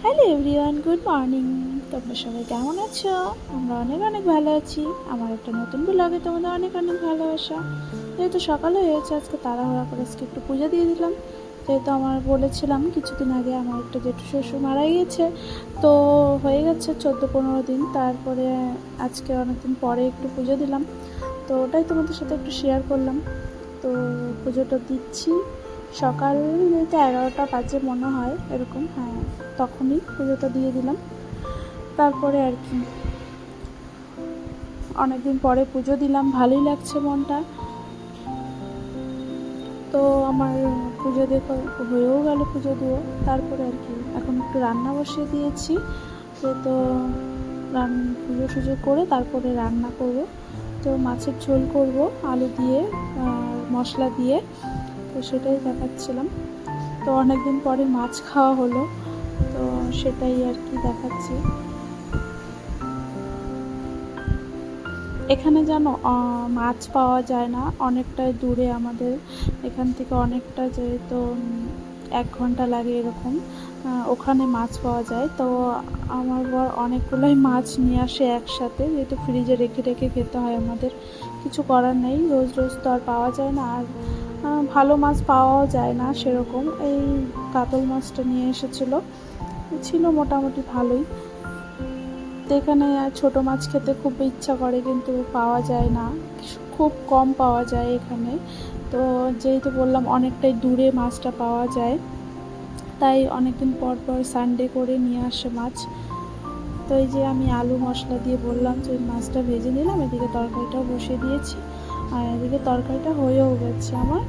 Hello everyone, good morning. তোমরা সবাই কেমন আছো? আমরা অনেক অনেক ভালো আছি। আমার একটা নতুন ব্লগে তোমাদের অনেক অনেক ভালোবাসা। যেহেতু সকালে হয়েছে, আজকে তাড়াহুড়া করে আজকে একটু পুজো দিয়ে দিলাম। যেহেতু আমার বলেছিলাম কিছুদিন আগে আমার একটা জেঠু শ্বশুর মারা গিয়েছে, তো হয়ে গেছে 14-15 দিন। তারপরে আজকে অনেকদিন পরে একটু পুজো দিলাম, তো ওটাই তোমাদের সাথে একটু শেয়ার করলাম। তো পুজোটা দিচ্ছি সকাল 11টা বাজে মনে হয়, এরকম, হ্যাঁ, তখনই পুজোটা দিয়ে দিলাম। তারপরে আর কি অনেকদিন পরে পুজো দিলাম, ভালোই লাগছে মনটা। তো আমার পুজো দেখো হয়েও গেল, পুজো দিয়ে তারপরে আর কি এখন একটু রান্না বসিয়ে দিয়েছি। তো পুজো সুজো করে তারপরে রান্না করব। তো মাছের ঝোল করব আলু দিয়ে আর মশলা দিয়ে, তো সেটাই দেখাচ্ছিলাম। তো অনেকদিন পরে মাছ খাওয়া হলো, তো সেটাই আর কি দেখাচ্ছি। এখানে যেন মাছ পাওয়া যায় না, অনেকটাই দূরে আমাদের এখান থেকে, অনেকটা, যেহেতু 1 ঘন্টা লাগে এরকম। ওখানে মাছ পাওয়া যায়। তো আমার বর অনেকগুলোই মাছ নিয়ে আসে একসাথে, যেহেতু ফ্রিজে রেখে রেখে খেতে হয় আমাদের, কিছু করার নেই, রোজ রোজ তো আর পাওয়া যায় না। আর ভালো মাছ পাওয়াও যায় না সেরকম। এই কাতল মাছটা নিয়ে এসেছিলো, ছিল মোটামুটি ভালোই। তো এখানে ছোটো মাছ খেতে খুব ইচ্ছা করে, কিন্তু পাওয়া যায় না, খুব কম পাওয়া যায় এখানে। তো যেহেতু বললাম অনেকটাই দূরে মাছটা পাওয়া যায়, তাই অনেকদিন পর পর সানডে করে নিয়ে আসে মাছ। তো এই যে আমি আলু মশলা দিয়ে বললাম যে মাছটা ভেজে নিলাম, এদিকে তরকারিটাও বসিয়ে দিয়েছি, আর এদিকে তরকারিটা হয়েও গেছে আমার।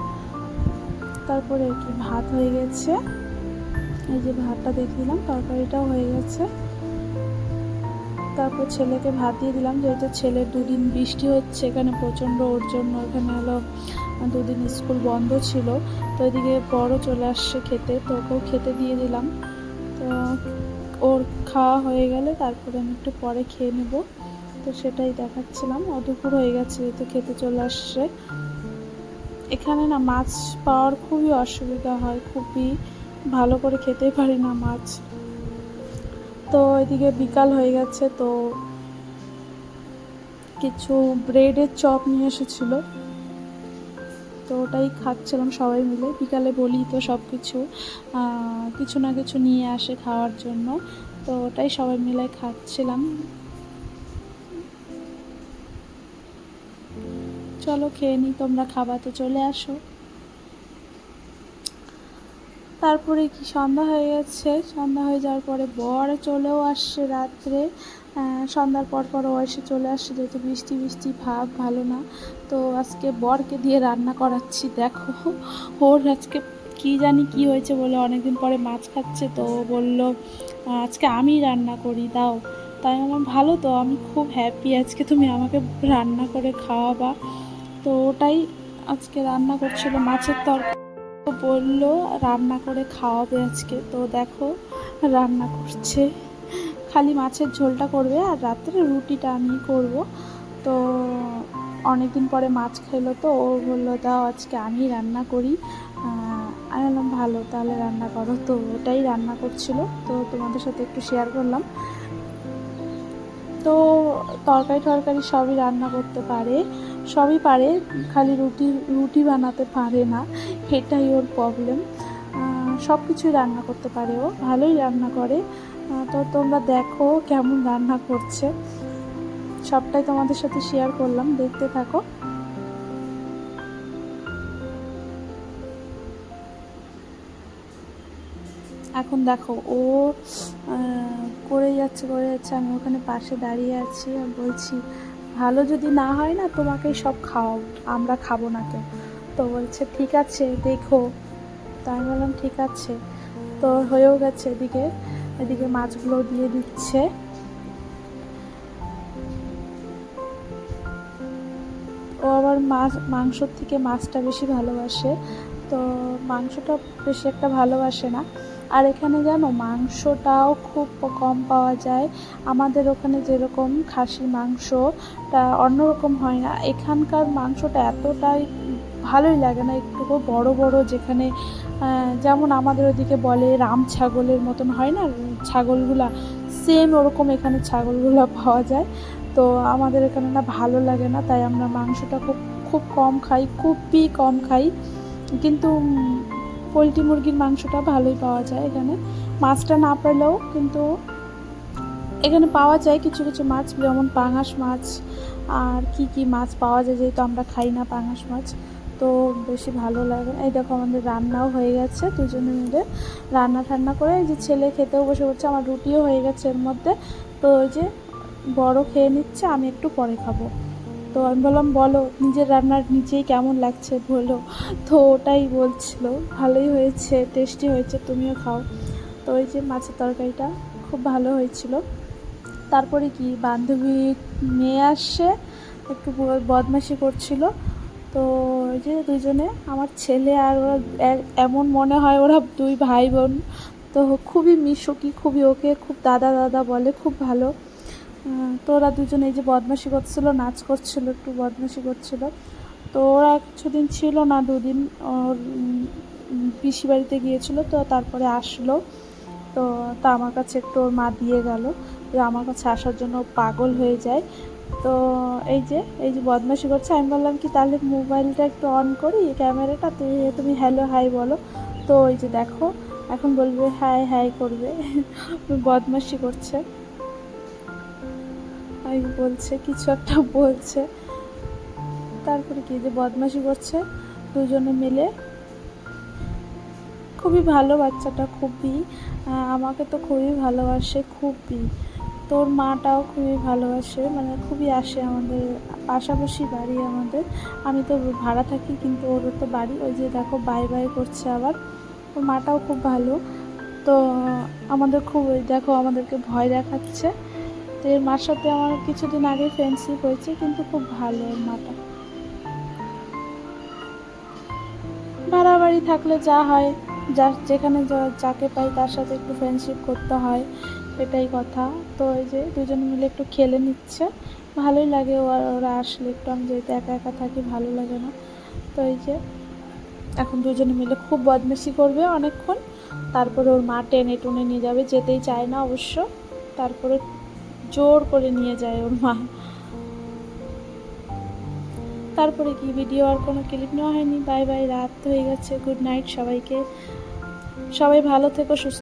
তারপরে আর কি ভাত হয়ে গেছে, এই যে ভাতটা দেখে দিলাম, তরকারিটাও হয়ে গেছে। তারপর ছেলেকে ভাত দিয়ে দিলাম, যেহেতু ছেলের 2 দিন বৃষ্টি হচ্ছে এখানে প্রচণ্ড, ওর জন্য এখানে হলো 2 দিন স্কুল বন্ধ ছিল। তো এদিকে বড় চলে আসছে খেতে, তো ওকেও খেতে দিয়ে দিলাম। তো ওর খাওয়া হয়ে গেলে তারপরে আমি একটু পরে খেয়ে নেব, তো সেটাই দেখাচ্ছিলাম। দুপুর হয়ে গেছে, যেহেতু খেতে চলে আসছে। এখানে না মাছ পাওয়ার খুবই অসুবিধা হয়, খুবই ভালো করে খেতেই পারি না মাছ। তো এদিকে বিকাল হয়ে গেছে, তো কিছু ব্রেডের চপ নিয়ে এসেছিলো, তো ওটাই খাচ্ছিলাম সবাই মিলে। বিকালে বলি তো সব কিছু কিছু না কিছু নিয়ে আসে খাওয়ার জন্য, তো ওটাই সবাই মিলে খাচ্ছিলাম। চলো খেয়ে নিই, তোমরা খাবা তো চলে আসো। তারপরে কি সন্ধ্যা হয়ে গেছে, সন্ধ্যা হয়ে যাওয়ার পরে বর চলেও আসছে রাত্রে। সন্ধ্যার পর পর ও এসে চলে আসছে, যেহেতু বৃষ্টি বৃষ্টি ভাব, ভালো না। তো আজকে বরকে দিয়ে রান্না করাচ্ছি। দেখো ওর আজকে কি জানি কি হয়েছে, বলে অনেকদিন পরে মাছ খাচ্ছে, তো ও বললো আজকে আমি রান্না করি দাও। তাই আমার ভালো, তো আমি খুব হ্যাপি, আজকে তুমি আমাকে রান্না করে খাওয়াবা। তো ওটাই আজকে রান্না করছিল মাছের তরকারি, বললো রান্না করে খাওয়াবে আজকে। তো দেখো রান্না করছে, খালি মাছের ঝোলটা করবে আর রাত্রে রুটিটা আমি করব। তো অনেকদিন পরে মাছ খেলো, তো ও বললো দাও আজকে আমি রান্না করি। আমি বললাম ভালো, তাহলে রান্না করো। তো ওটাই রান্না করছিল, তো তোমাদের সাথে একটু শেয়ার করলাম। তো তরকারি টরকারি সবই রান্না করতে পারে, সবই পারে, খালি রুটি বানাতে পারে না, এটাই ওর প্রবলেম। সব কিছুই রান্না করতে পারে, ও ভালোই রান্না করে। তো তোমরা দেখো কেমন রান্না করছে, সবটাই তোমাদের সাথে শেয়ার করলাম, দেখতে থাকো। এখন দেখো ও করে যাচ্ছে, আমি ওখানে পাশে দাঁড়িয়ে আছি আর বলছি ভালো যদি না হয় না তোমাকেই সব খাওয়াবো, আমরা খাবো না কেউ। তো বলছে ঠিক আছে দেখো। তো আমি বললাম ঠিক আছে। তো হয়েও গেছে, এদিকে এদিকে মাছগুলো দিয়ে দিচ্ছে। ও আবার মাংসর থেকে মাছটা বেশি ভালোবাসে, তো মাংসটা বেশি একটা ভালোবাসে না। আর এখানে জানো মাংসটাও খুব কম পাওয়া যায়, আমাদের ওখানে যেরকম খাসির মাংসটা অন্যরকম হয় না, এখানকার মাংসটা এতটাই ভালোই লাগে না, একটু বড় বড় যেখানে যেমন আমাদের ওদিকে বলে রাম ছাগলের মতন হয় না ছাগলগুলা, সেম ওরকম এখানে ছাগলগুলো পাওয়া যায়। তো আমাদের এখানে না ভালো লাগে না, তাই আমরা মাংসটা খুব খুব কম খাই, খুবই কম খাই। কিন্তু পোলট্রি মুরগির মাংসটা ভালোই পাওয়া যায় এখানে, মাছটা না পেলেও কিন্তু এখানে পাওয়া যায় কিছু কিছু মাছ, যেমন পাঙাশ মাছ আর কি মাছ পাওয়া যায়, যেহেতু আমরা খাই না পাঙাশ মাছ, তো বেশি ভালো লাগে। এই দেখো আমাদের রান্নাও হয়ে গেছে, দুজনে মিলে রান্না ঠান্না করে এই যে ছেলে খেতেও বসে পড়ছে, আমার রুটিও হয়ে গেছে এর মধ্যে। তো ওই যে বড় খেয়ে নিচ্ছে, আমি একটু পরে খাবো। তো আমি বললাম বলো নিজের রান্নার নিজেই কেমন লাগছে বলো। তো ওটাই বলছিল ভালোই হয়েছে, টেস্টি হয়েছে, তুমিও খাও। তো ওই যে মাছের তরকারিটা খুব ভালো হয়েছিল। তারপরে কি বান্ধবী মেয়ে আসছে, একটু বদমাইশি করছিল। তো ওই যে দুজনে আমার ছেলে আর ওরা এমন মনে হয় ওরা দুই ভাই বোন। তো খুবই মিশুকি, খুবই ওকে খুব দাদা দাদা বলে, খুব ভালো। তো ওরা দুজনে এই যে বদমাইশি করছিল, নাচ করছিল, একটু বদমাইশি করছিল। তো ওরা কিছুদিন ছিল না, দুদিন ওর পিসি বাড়িতে গিয়েছিল, তো তারপরে আসলো। তো তা আমার কাছে একটু ওর মা দিয়ে গেল, যে আমার কাছে আসার জন্য পাগল হয়ে যায়। তো এই যে বদমাইশি করছে, আমি বললাম কি তাহলে মোবাইলটা একটু অন করি, ক্যামেরাটা তুমি হ্যালো হাই বলো। তো ওই যে দেখো এখন বলবে হাই হাই করবে। বদমাইশি করছে, আমি বলছে কিছু একটা বলছে। তারপরে কি যে বদমাইশি করছে দুজনে মিলে। খুবই ভালো বাচ্চাটা, খুবই আমাকে তো খুবই ভালোবাসে, খুবই। তোর মাটাও খুবই ভালোবাসে, মানে খুবই আসে আমাদের, পাশাপাশি বাড়ি আমাদের। আমি তো ভাড়া থাকি, কিন্তু ওরও তো বাড়ি। ওই যে দেখো বাই বাই করছে আবার। ওর মাটাও খুব ভালো। তো আমাদের খুব, ওই দেখো আমাদেরকে ভয় দেখাচ্ছে। তো এর মার সাথে আমার কিছুদিন আগে ফ্রেন্ডশিপ হয়েছে, কিন্তু খুব ভালো ওর মাটা। ভাড়া বাড়ি থাকলে যা হয়, যেখানে যাকে পাই তার সাথে একটু ফ্রেন্ডশিপ করতে হয়, এটাই কথা। তো এই যে দুজনে মিলে একটু খেলে নিচ্ছে, ভালোই লাগে। ওরা আসলে একটু, আমি যেহেতু একা একা থাকি ভালো লাগে না। তো এই যে এখন দুজনে মিলে খুব বদমাইশি করবে অনেকক্ষণ, তারপরে ওর মা টেনে টুনে নিয়ে যাবে, যেতেই চায় না অবশ্য, তারপরে জোর করে নিয়ে যায় ওর মা। তারপরে কি ভিডিও আর কোনো ক্লিপ নেওয়া হয়নি। বাই বাই, রাত হয়ে গেছে, গুড নাইট সবাইকে। সবাই ভালো থেকো, সুস্থ